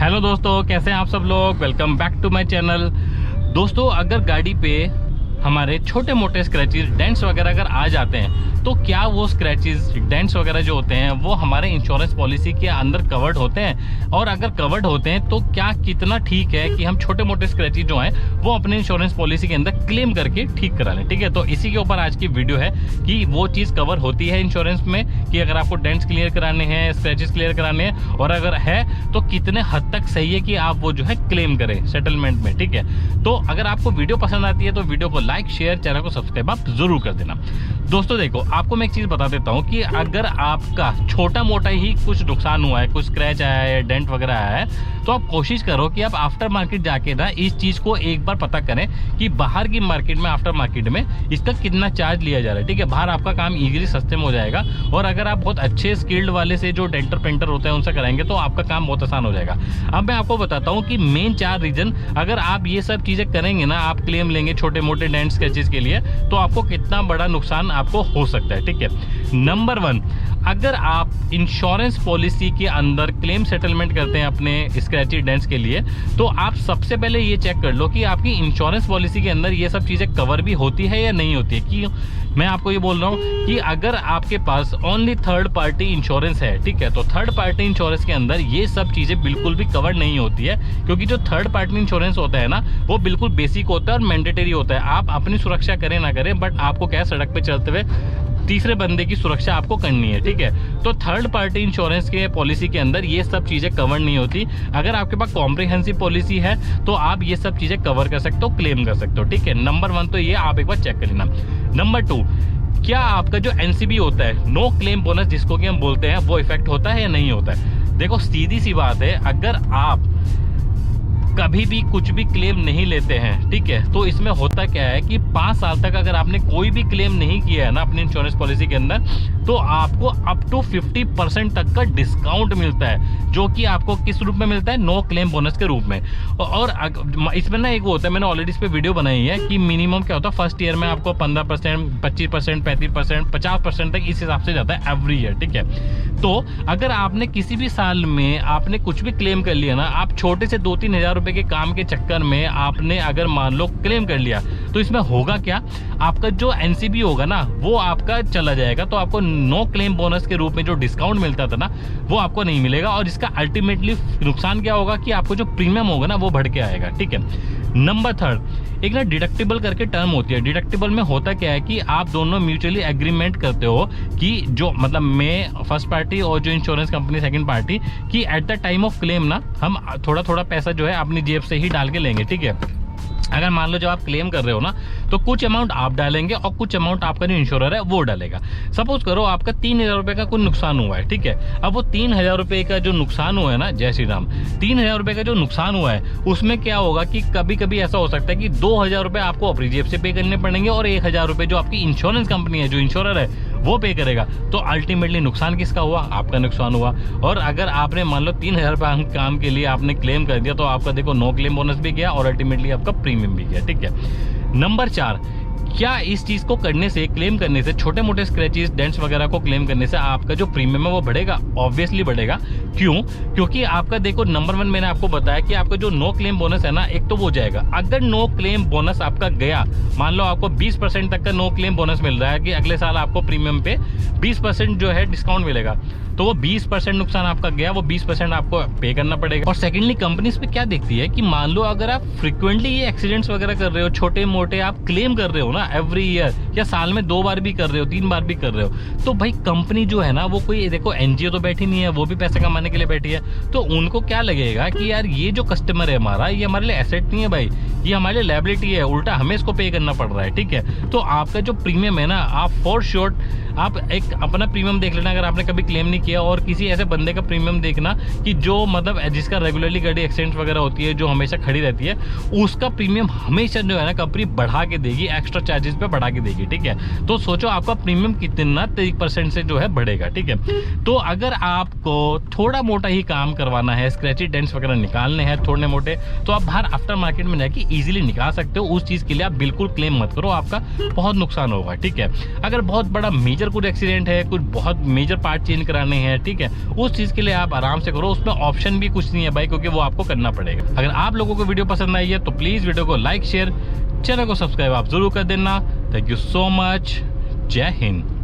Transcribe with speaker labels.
Speaker 1: Hello दोस्तों, कैसे हैं आप सब लोग। Welcome back to my channel. दोस्तों, अगर गाड़ी पे हमारे छोटे मोटे स्क्रैचेस डेंट्स वगैरह अगर आ जाते हैं तो क्या वो स्क्रैचेस डेंट्स वगैरह जो होते हैं वो हमारे इंश्योरेंस पॉलिसी के अंदर कवर्ड होते हैं, और अगर कवर्ड होते हैं तो क्या कितना ठीक है कि हम छोटे मोटे स्क्रैचेस जो हैं वो अपने इंश्योरेंस पॉलिसी के अंदर क्लेम करके ठीक करा लें। ठीक है, तो इसी के ऊपर आज की वीडियो है कि वो चीज़ कवर होती है इंश्योरेंस में कि अगर आपको डेंट्स क्लियर कराने हैं, स्क्रैचेस क्लियर कराने हैं, और अगर है तो कितने हद तक सही है कि आप वो जो है क्लेम करें सेटलमेंट में। ठीक है, तो अगर आपको वीडियो पसंद आती है तो वीडियो को लाइक शेयर, चैनल को सब्सक्राइब आप जरूर कर देना। दोस्तों देखो, आपको मैं एक चीज बता देता हूं कि अगर आपका छोटा मोटा ही कुछ नुकसान हुआ है, कुछ स्क्रैच आया है, डेंट वगैरह आया है, तो आप कोशिश करो कि आप आफ्टर मार्केट जाके ना इस चीज को एक बार पता करें कि बाहर की मार्केट में, आफ्टर मार्केट में इसका कितना चार्ज लिया जा रहा है। ठीक है, बाहर आपका काम इजीली सस्ते में हो जाएगा, और अगर आप बहुत अच्छे स्किल्ड वाले से जो डेंटर पेंटर होते हैं उनसे कराएंगे तो आपका काम बहुत आसान हो जाएगा। अब मैं आपको बताता हूँ कि मेन 4 रीजन, अगर आप ये सब चीजें करेंगे ना, आप क्लेम लेंगे छोटे मोटे डेंट स्क्रैचेस के लिए, तो आपको कितना बड़ा नुकसान आपको हो सकता है। ठीक है, नंबर 1, अगर आप इंश्योरेंस पॉलिसी के अंदर क्लेम सेटलमेंट करते हैं अपने स्क्रैची डेंट्स के लिए, तो आप सबसे पहले ये चेक कर लो कि आपकी इंश्योरेंस पॉलिसी के अंदर ये सब चीजें कवर भी होती है या नहीं होती है। कि मैं आपको ये बोल रहा हूँ कि अगर आपके पास ओनली थर्ड पार्टी इंश्योरेंस है, ठीक है, तो थर्ड पार्टी इंश्योरेंस के अंदर ये सब चीजें बिल्कुल भी कवर नहीं होती है, क्योंकि जो थर्ड पार्टी इंश्योरेंस होता है ना वो बिल्कुल बेसिक होता है और मैंडेटरी होता है। आप अपनी सुरक्षा करें ना करें, बट आपको क्या सड़क पे चलते हुए तीसरे बंदे की सुरक्षा आपको करनी है। ठीक है, तो थर्ड पार्टी इंश्योरेंस के पॉलिसी के अंदर ये सब चीजें कवर नहीं होती। अगर आपके पास कॉम्प्रिहेंसिव पॉलिसी है तो आप ये सब चीजें कवर कर सकते हो, क्लेम कर सकते हो। ठीक है, नंबर 1 तो ये आप एक बार चेक कर लेना। नंबर 2, क्या आपका जो एनसीबी होता है, नो क्लेम बोनस जिसको कि हम बोलते हैं, वो इफेक्ट होता है या नहीं होता है। देखो सीधी सी बात है, अगर आप कभी भी कुछ भी क्लेम नहीं लेते हैं, ठीक है, तो इसमें होता क्या है कि 5 साल तक अगर आपने कोई भी क्लेम नहीं किया है ना अपनी इंश्योरेंस पॉलिसी के अंदर, तो आपको अप टू 50% तक का डिस्काउंट मिलता है, जो कि आपको किस रूप में मिलता है, नो क्लेम बोनस के रूप में। और इसमें ना एक वो होता है, मैंने ऑलरेडी इस पे वीडियो बनाई है कि मिनिमम क्या होता है, फर्स्ट ईयर में आपको 15%, 25%, 35%, 50% तक इस हिसाब से जाता है एवरी ईयर। ठीक है, तो अगर आपने किसी भी साल में आपने कुछ भी क्लेम कर लिया ना, आप छोटे से 2-3 हज़ार रुपए के काम के चक्कर में आपने अगर मान लो क्लेम कर लिया, तो इसमें होगा क्या, आपका जो एनसीबी होगा ना वो आपका चला जाएगा, तो आपको नो क्लेम बोनस के रूप में जो डिस्काउंट मिलता था ना वो आपको नहीं मिलेगा, और इसका अल्टीमेटली नुकसान क्या होगा कि आपको जो प्रीमियम होगा ना वो बढ़ के आएगा। ठीक है, नंबर 3, एक ना डिडक्टिबल करके टर्म होती है। डिडक्टिबल में होता क्या है कि आप दोनों म्यूचुअली एग्रीमेंट करते हो कि जो मतलब मैं फर्स्ट पार्टी और जो इंश्योरेंस कंपनी सेकंड पार्टी, कि at the time of claim ना हम थोड़ा थोड़ा पैसा जो है अपनी जेब से ही डाल के लेंगे। ठीक है, अगर मान लो जब आप क्लेम कर रहे हो ना तो कुछ अमाउंट आप डालेंगे और कुछ अमाउंट आपका जो इंश्योरर है वो डालेगा। सपोज करो आपका 3,000 रुपए का कोई नुकसान हुआ है। ठीक है, अब वो 3,000 रुपए का जो नुकसान हुआ है ना, जय श्री राम, 3,000 रुपए का जो नुकसान हुआ है उसमें क्या होगा कि कभी कभी ऐसा हो सकता है कि 2,000 रुपए आपको अपनी जेब से पे करने पड़ेंगे, और 1,000 रुपए जो आपकी इंश्योरेंस कंपनी है, जो इंश्योरर है, वो पे करेगा। तो अल्टीमेटली नुकसान किसका हुआ, आपका नुकसान हुआ। और अगर आपने मान लो 3,000 रुपए काम के लिए आपने क्लेम कर दिया, तो आपका देखो नो क्लेम बोनस भी गया और अल्टीमेटली आपका प्रीमियम भी गया। ठीक है, नंबर 4, क्या इस चीज को करने से, क्लेम करने से, छोटे मोटे स्क्रैचेस डेंट्स वगैरह को क्लेम करने से आपका जो प्रीमियम है वो बढ़ेगा? ऑब्वियसली बढ़ेगा। क्यों? क्योंकि आपका देखो नंबर 1 मैंने आपको बताया कि आपका जो नो क्लेम बोनस है ना, एक तो वो जाएगा। अगर नो क्लेम बोनस आपका गया, मान लो आपको 20% तक का नो क्लेम बोनस मिल रहा है कि अगले साल आपको प्रीमियम पे 20% जो है डिस्काउंट मिलेगा, तो वो 20% नुकसान आपका गया, वो 20% आपको पे करना पड़ेगा। और सेकेंडली कंपनीज पे क्या देखती है कि मान लो अगर आप फ्रिक्वेंटली ये एक्सीडेंट्स वगैरह कर रहे हो, छोटे मोटे आप क्लेम कर रहे हो ना एवरी ईयर, या साल में 2 बार भी कर रहे हो, 3 बार भी कर रहे हो, तो भाई कंपनी जो है ना वो कोई देखो एनजीओ तो बैठी नहीं है, वो भी पैसे कमाने के लिए बैठी है। तो उनको क्या लगेगा कि यार ये जो कस्टमर है हमारा, ये हमारे लिए एसेट नहीं है भाई, ये हमारे लिए लायबिलिटी है, उल्टा हमें इसको पे करना पड़ रहा है। ठीक है, तो आपका जो प्रीमियम है ना, आप फॉर श्योर आप एक अपना प्रीमियम देख लेना, अगर आपने कभी क्लेम नहीं किया, और किसी ऐसे बंदे का प्रीमियम देखना कि जो मतलब जिसका रेगुलरली गाड़ी एक्सीडेंट वगैरह होती है, जो हमेशा खड़ी रहती है, उसका प्रीमियम हमेशा जो है ना कंपनी बढ़ा के देगी, एक्स्ट्रा चार्जेस पे बढ़ा के देगी। ठीक है, तो सोचो आपका प्रीमियम कितना 30% से जो है बढ़ेगा। ठीक है, तो अगर आपको थोड़ा मोटा ही काम करवाना है, स्क्रैची डेंट्स वगैरह निकालने हैं थोड़े मोटे, तो आप बाहर आफ्टर मार्केट में जाके इजीली निकाल सकते हो, उस चीज़ के लिए आप बिल्कुल क्लेम मत करो, आपका बहुत नुकसान होगा, ठीक है। अगर बहुत बड़ा मेजर कुछ एक्सीडेंट है, कुछ बहुत मेजर पार्ट चेंज कराने हैं, ठीक है, उस चीज़ के लिए आप आराम से करो, उसमें ऑप्शन भी कुछ नहीं है भाई, क्योंकि वो आपको करना पड़ेगा। अगर आप लोगों को वीडियो पसंद आई है तो प्लीज़ वीडियो को लाइक शेयर, चैनल को सब्सक्राइब आप जरूर कर देना। Thank you so much. जय हिंद।